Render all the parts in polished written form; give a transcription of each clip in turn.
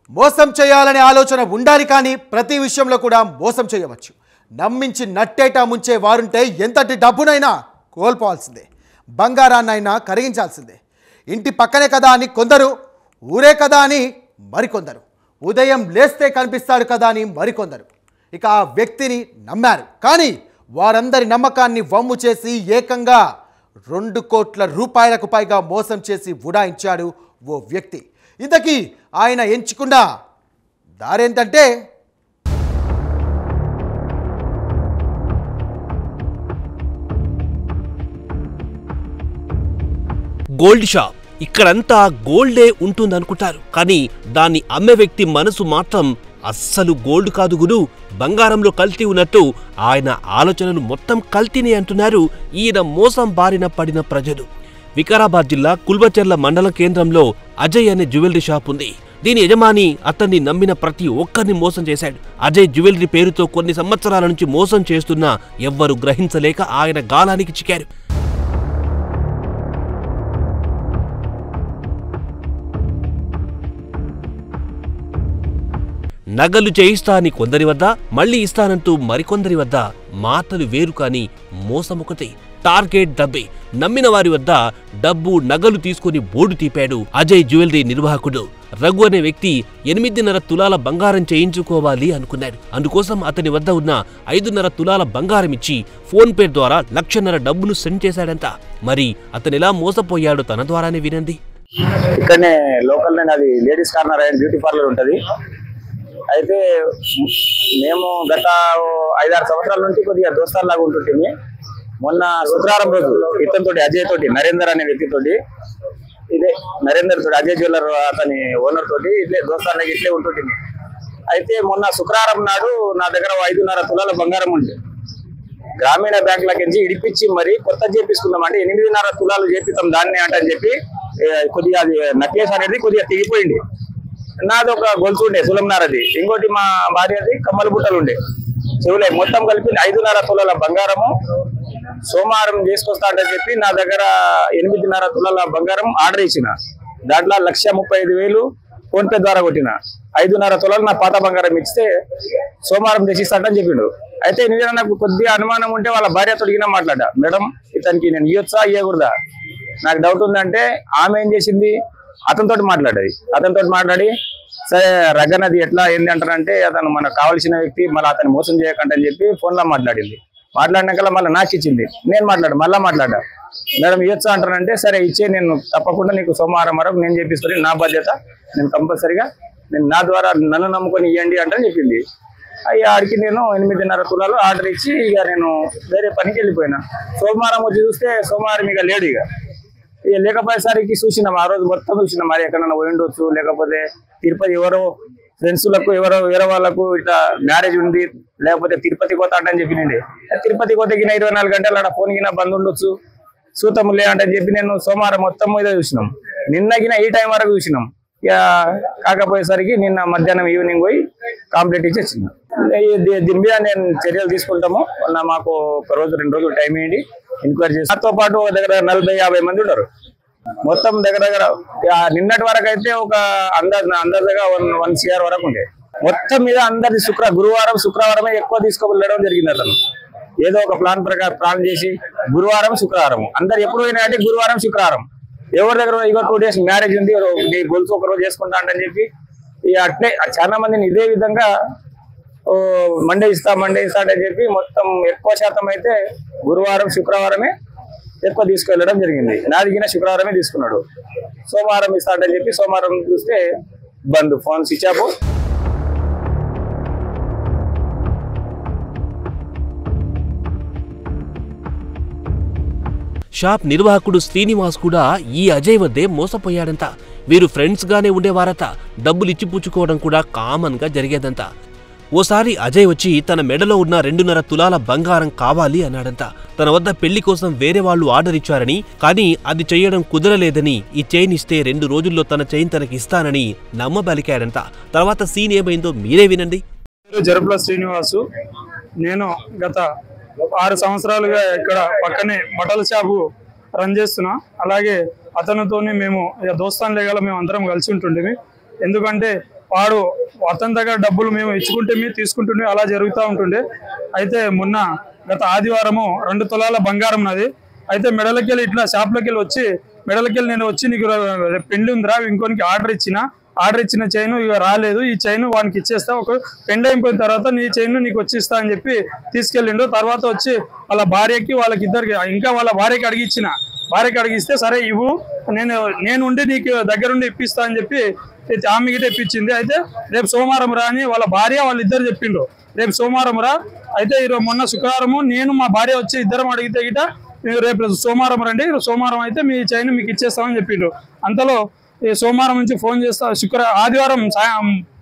మోసం చేయాలనే ఆలోచన ఉండాలి కానీ ప్రతి విషయంలో కూడా మోసం చేయవచ్చు. నమ్మించి నట్టేటా ముంచే వారుంటే ఎంతటి డబ్బునైనా కోల్పోవాల్సిందే, బంగారాన్నైనా కరిగించాల్సిందే. ఇంటి పక్కనే కదా అని కొందరు, ఊరే కదా అని మరికొందరు, ఉదయం లేస్తే కనిపిస్తాడు కదా అని మరికొందరు ఇక ఆ వ్యక్తిని నమ్మారు. కానీ వారందరి నమ్మకాన్ని వమ్ము చేసి ఏకంగా 2 కోట్ల రూపాయలకు పైగా మోసం చేసి ఉడాయించాడు ఓ వ్యక్తి. ఇంతకీ ఆయన ఎంచుకున్న దారేంటంటే గోల్డ్ షాప్. ఇక్కడంతా గోల్డే ఉంటుందనుకుంటారు, కానీ దాన్ని అమ్మే వ్యక్తి మనసు మాత్రం అస్సలు గోల్డ్ కాదు గురు, బంగారంలో కల్తీ ఉన్నట్టు ఆయన ఆలోచనలు మొత్తం కల్తీనే అంటున్నారు ఈయన మోసం బారిన పడిన ప్రజలు. వికారాబాద్ జిల్లా కుల్వచెర్ల మండల కేంద్రంలో అజయ్ అనే జ్యువెలరీ షాప్ ఉంది. దీని యజమాని అతన్ని నమ్మిన ప్రతి ఒక్కరిని మోసం చేశాడు. అజయ్ జ్యువెలరీ పేరుతో కొన్ని సంవత్సరాల నుంచి మోసం చేస్తున్నా ఎవ్వరూ గ్రహించలేక ఆయన గాలానికి చిక్కారు. నగలు చేయిస్తా అని కొందరి వద్ద, మళ్లీ ఇస్తానంటూ మరికొందరి వద్ద మాటలు వేరు కాని మోసమొకటే. టార్గెట్ డబ్బే. నమ్మిన వారి వద్ద డబ్బు నగలు తీసుకుని బోర్డు తీపాడు అజయ్ జ్యువెలరీ నిర్వాహకుడు. రఘు అనే వ్యక్తి 8.5 తులాల బంగారం చేయించుకోవాలి అనుకున్నాడు. అందుకోసం అతని వద్ద ఉన్న 5.5 తులాల బంగారం ఇచ్చి ఫోన్ పే ద్వారా 1.5 లక్ష డబ్బును సెండ్ చేశాడంట. మరి అతను ఎలా మోసపోయాడో తన ద్వారానే వినండి. ఇక్కడనే లోకల్ అది ladies corner and beauty parlour ఉంటది. అయితే మేము గత 5-6 సంవత్సరాల నుంచి కొద్దిగా దోస్తాల్లాగా ఉంటుంటే, మొన్న శుక్రవారం రోజు ఇతనితో అజయ్ తోటి, నరేందర్ అనే వ్యక్తితోటి, ఇదే నరేందర్ తోటి, అజయ్ జ్యువెలర్ అతని ఓనర్ తోటి ఇట్లే దోస్తాల్లాగా ఇట్లే ఉంటుంటే, అయితే మొన్న శుక్రవారం నాడు నా దగ్గర 5.5 తులాల బంగారం ఉంది. గ్రామీణ బ్యాంక్ లకి ఇడిపించి మరి కొత్త చేపించుకుందామంటే 8.5 తులాలు చేపిస్తాం దాన్ని అంటని చెప్పి కొద్దిగా అది నెక్లెస్ అనేది కొద్దిగా తెగిపోయింది. నాది ఒక గొలుసు ఉండే సులంనారది, ఇంకోటి మా భార్యది కమ్మల బుట్టలు ఉండే, చెవులే మొత్తం కలిపి 5.5 తులాల బంగారము సోమవారం చేసుకొస్తా అంటే చెప్పి నా దగ్గర 8.5 తులాల బంగారం ఆర్డర్ ఇచ్చిన. దాంట్లో 1,35,000 ఫోన్ పే ద్వారా కొట్టిన. 5.5 తులాలు నా పాత బంగారం ఇస్తే సోమవారం తెచ్చిస్తాడని చెప్పిండు. అయితే నిజంగా నాకు కొద్దిగా అనుమానం ఉంటే వాళ్ళ భార్యతో దిగినా మాట్లాడా, మేడం ఇతనికి నేను ఇవ్వచ్చా ఇవ్వకూడదా, నాకు డౌట్ ఉందంటే ఆమె ఏం చేసింది, అతనితో మాట్లాడి సరే రగ్గనది ఎట్లా ఏంది అంటారంటే అతను మనకు కావాల్సిన వ్యక్తి, మళ్ళీ అతను మోసం చేయకండి అని చెప్పి ఫోన్లో మాట్లాడింది. మాట్లాడినాక మళ్ళీ నాకు ఇచ్చింది. నేను మళ్ళా మాట్లాడా, మేడం ఇవ్వచ్చా అంటారంటే సరే ఇచ్చే, నేను తప్పకుండా నీకు సోమవారం వరకు నేను చేపిస్తాను, నా బాధ్యత, నేను కంపల్సరిగా నేను నా ద్వారా నన్ను నమ్ముకొని ఇవ్వండి అంటే చెప్పింది. ఆడికి నేను 8.5 తులాలు ఆర్డర్ ఇచ్చి ఇక నేను వేరే పనికి వెళ్ళిపోయినా. సోమవారం వచ్చి చూస్తే సోమవారం ఇక లేడు. ఇక లేకపోయేసరికి చూసినాం, ఆ రోజు మొత్తం చూసినాం, మరి ఎక్కడన్నా పోయిండొచ్చు, లేకపోతే తిరుపతి ఎవరో ఫ్రెండ్స్లకు ఎవరో వేరే వాళ్ళకు ఇట్లా మ్యారేజ్ ఉంది, లేకపోతే తిరుపతి పోతా అంటే అని చెప్పినండి. తిరుపతి పోతే గిన 24 గంటలు ఆడ ఫోన్ గిన బంద్ ఉండొచ్చు, సూతము లేదంటే చెప్పి నేను సోమవారం మొత్తం మీద చూసినాం. నిన్న గిన ఈ టైం వరకు చూసినాం. ఇక కాకపోయేసరికి నిన్న మధ్యాహ్నం ఈవినింగ్ పోయి కంప్లీట్ ఇచ్చి వచ్చినాం. దీని మీద నేను చర్యలు తీసుకుంటాము. మాకు ఒక రోజు 2 రోజులు టైం ఇవ్వండి, ఎంక్వైరీ చేసి. నాతో పాటు దగ్గర 40-50 మంది ఉన్నారు. మొత్తం దగ్గర నిన్నటి వరకు అయితే ఒక అందాజగా 1 CR వరకు ఉండే. మొత్తం మీద అందరి గురువారం శుక్రవారమే ఎక్కువ తీసుకువెళ్ళడం జరిగింది. అతను ఏదో ఒక ప్లాన్ చేసి గురువారం శుక్రవారం అందరు ఎప్పుడు పోయినా అంటే గురువారం శుక్రవారం ఎవరి దగ్గర ఇగో 2 days మ్యారేజ్ ఉంది, నీ గొలుసు ఒక రోజు చేసుకుంటా అని చెప్పి అట్లే చాలా మందిని ఇదే విధంగా మండే ఇస్తా అని చెప్పి మొత్తం ఎక్కువ శాతం అయితే గురువారం శుక్రవారమే ఎక్కువ తీసుకెళ్లడం జరిగింది. నాదిగిన శుక్రవారమే తీసుకున్నాడు. సోమవారం ఇస్తాడని చెప్పి సోమవారం చూస్తే బంద్, ఫోన్ స్విచ్ ఆఫ్. షాప్ నిర్వాహకుడు శ్రీనివాస్ కూడా ఈ అజయ్ వద్దే మోసపోయాడంట. వీరు ఫ్రెండ్స్ గానే ఉండేవారట. డబ్బులు ఇచ్చి పుచ్చుకోవడం కూడా కామన్ గా జరిగేదంట. ఓసారి అజయ్ వచ్చి తన మెడలో ఉన్న 2.5 తులాల బంగారం కావాలి అన్నాడంట. తన వద్ద పెళ్లి కోసం వేరే వాళ్ళు ఆర్డర్ ఇచ్చారని, కానీ అది చెయ్యడం కుదరలేదని ఈ చైన్ ఇస్తే 2 రోజుల్లో తన చైన్ తనకి ఇస్తానని నమ్మబలికాడంట. తర్వాత సీన్ ఏమైందో మీరే వినండి. జరుపుల శ్రీనివాసు, నేను గత 6 సంవత్సరాలుగా ఇక్కడ పక్కనే బట్టల షాపు రన్ చేస్తున్నా. అలాగే అతనితోనే మేము దోస్తాన్ లేగల మేము అందరం కలిసి ఉంటుండేవి. ఎందుకంటే వాడు అతని దగ్గర డబ్బులు మేము ఇచ్చుకుంటే తీసుకుంటుండే అలా జరుగుతూ ఉంటుండే. అయితే మొన్న గత ఆదివారము 2 తులాల బంగారం నాది. అయితే మెడలకెళ్ళి ఇట్లా షాప్లోకి వెళ్ళి వచ్చి మెడలకెళ్ళి నేను వచ్చి నీకు పెండి ఉందిరా ఇంకోనికి ఆర్డర్ ఇచ్చిన చైన్ ఇక రాలేదు, ఈ చైన్ వానికి ఇచ్చేస్తా, ఒక పెండ్ అయిపోయిన తర్వాత నీ చైన్ నీకు వచ్చిస్తా అని చెప్పి తీసుకెళ్ళిండు. తర్వాత వచ్చి వాళ్ళ భార్యకి వాళ్ళకిద్దరికి ఇంకా వాళ్ళ భార్యకి అడిగిస్తే సరే ఇవ్వు నేను ఉండి నీకు దగ్గరుండి ఇప్పిస్తా అని చెప్పి ఆమె గిట ఇప్పించింది. అయితే రేపు సోమవారం రా అని వాళ్ళ భార్య వాళ్ళిద్దరు చెప్పిండ్రు, రేపు సోమవారం రా. అయితే ఈరోజు మొన్న శుక్రవారము నేను మా భార్య వచ్చి ఇద్దరం అడిగితే గిట రేపు సోమవారం రండి, సోమవారం అయితే మీ చైన్ మీకు ఇచ్చేస్తామని చెప్పిండ్రు. అంతలో ఈ సోమవారం నుంచి ఫోన్ చేస్తా ఆదివారం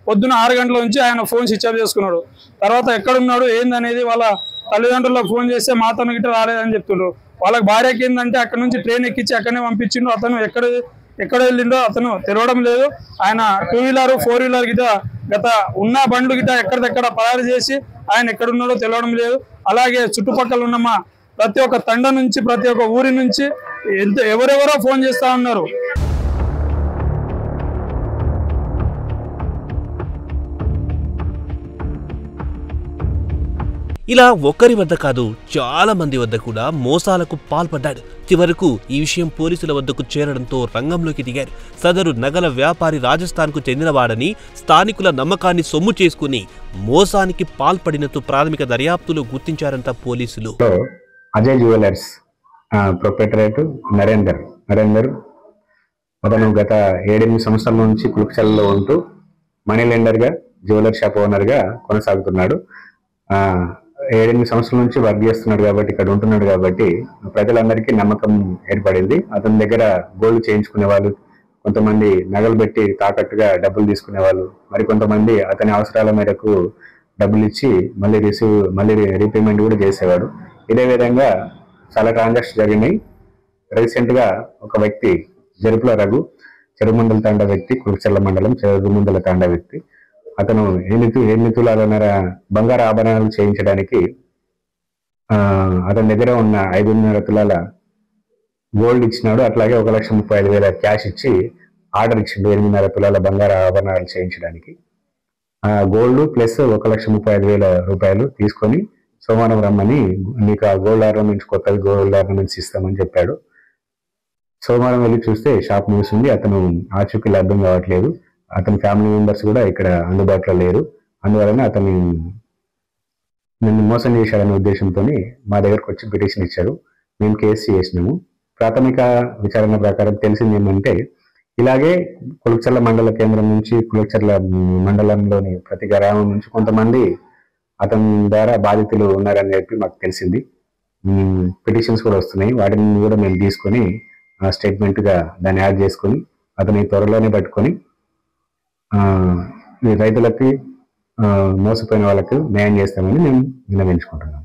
పొద్దున 6 గంటల నుంచి ఆయన ఫోన్ స్విచ్ ఆఫ్ చేసుకున్నాడు. తర్వాత ఎక్కడున్నాడు ఏందనేది వాళ్ళ తల్లిదండ్రులకు ఫోన్ చేస్తే మాతో గిట్ట రాలేదని చెప్తుండ్రు. వాళ్ళకి భార్యకి ఏంటంటే అక్కడ నుంచి ట్రైన్ ఎక్కించి అక్కడనే పంపించిండు. అతను ఎక్కడ వెళ్ళిండో అతను తెలవడం లేదు. ఆయన 2 వీలర్ 4 వీలర్ గిట గత ఉన్న బండ్లు గిట ఎక్కడిదెక్కడ పరారు చేసి ఆయన ఎక్కడున్నాడో తెలవడం లేదు. అలాగే చుట్టుపక్కల ఉన్న మా ప్రతి ఒక్క తండ నుంచి ప్రతి ఒక్క ఊరి నుంచి ఎవరెవరో ఫోన్ చేస్తా ఉన్నారు. ఇలా ఒక్కరి వద్ద కాదు చాలా మంది వద్ద కూడా మోసాలకు పాల్పడ్డాడు. చివరకు ఈ విషయం పోలీసుల వద్దకు చేరడంతో రంగంలోకి దిగారు. సదరు నగల వ్యాపారి రాజస్థాన్కు చెందినవాడని స్థానికుల నమ్మకాన్ని సొమ్ము చేసుకుని మోసానికి పాల్పడినట్టు ప్రాథమిక దర్యాప్తులో గుర్తించారంట పోలీసులు. అజయ్ జ్యువెలర్స్ ప్రొప్రైటర్ నరేందర్ అతను గత 7-8 సంవత్సరాల నుంచి కులుక్చల్లో ఉంటూ మనీ లెండర్గా జ్యువెలర్ షాప్ ఓనర్గా కొనసాగుతున్నాడు. 7-8 సంవత్సరాల నుంచి వర్క్ చేస్తున్నాడు కాబట్టి ఇక్కడ ఉంటున్నాడు కాబట్టి ప్రజలందరికీ నమ్మకం ఏర్పడింది. అతని దగ్గర గోల్డ్ చేయించుకునే వాళ్ళు, కొంతమంది నగలు పెట్టి తాకట్టుగా డబ్బులు తీసుకునే వాళ్ళు, మరికొంతమంది అతని అవసరాల మేరకు డబ్బులు ఇచ్చి మళ్ళీ రీపేమెంట్ కూడా చేసేవాడు. ఇదే విధంగా చాలా ట్రాన్సాక్షన్ జరిగినాయి. రీసెంట్ గా ఒక వ్యక్తి జరుపుల రఘు, చెరుముందల తాండా వ్యక్తి, కురుచర్ల మండలం చెరుముందల తాండా వ్యక్తి, అతను 8 తులాలన్నర బంగారు ఆభరణాలు చేయించడానికి అతని దగ్గర ఉన్న 5.5 తులాల గోల్డ్ ఇచ్చినాడు. అట్లాగే 1,35,000 క్యాష్ ఇచ్చి ఆర్డర్ ఇచ్చిండు 8.5 తులాల బంగారు ఆభరణాలు చేయించడానికి. గోల్డ్ ప్లస్ 1,35,000 రూపాయలు తీసుకొని సోమవారం రమ్మని నీకు ఆ గోల్డ్ ఆర్నమెంట్స్ కొత్తగా గోల్డ్ ఆర్నమెంట్స్ ఇస్తామని చెప్పాడు. సోమవారం వెళ్ళి చూస్తే షాప్ మూసింది. అతను ఆచూకీలు అర్థం కావట్లేదు. అతని ఫ్యామిలీ మెంబర్స్ కూడా ఇక్కడ అందుబాటులో లేరు. అందువలన అతన్ని నన్ను మోసం చేశాడనే ఉద్దేశంతో మా దగ్గరకు వచ్చి పిటిషన్ ఇచ్చారు. మేము కేసు చేసినాము. ప్రాథమిక విచారణ ప్రకారం తెలిసింది ఏమంటే, ఇలాగే కులుక్చర్ల మండల కేంద్రం నుంచి కులుక్చర్ల మండలంలోని ప్రతి గ్రామం నుంచి కొంతమంది అతని ద్వారా బాధితులు ఉన్నారని చెప్పి మాకు తెలిసింది. పిటిషన్స్ కూడా వస్తున్నాయి. వాటిని కూడా మేము తీసుకొని స్టేట్మెంట్గా దాన్ని యాడ్ చేసుకొని అతని త్వరలోనే పట్టుకొని రైతులకి మోసపోయిన వాళ్ళకి న్యాయం చేస్తామని మేము విన్నవించుకుంటున్నాం.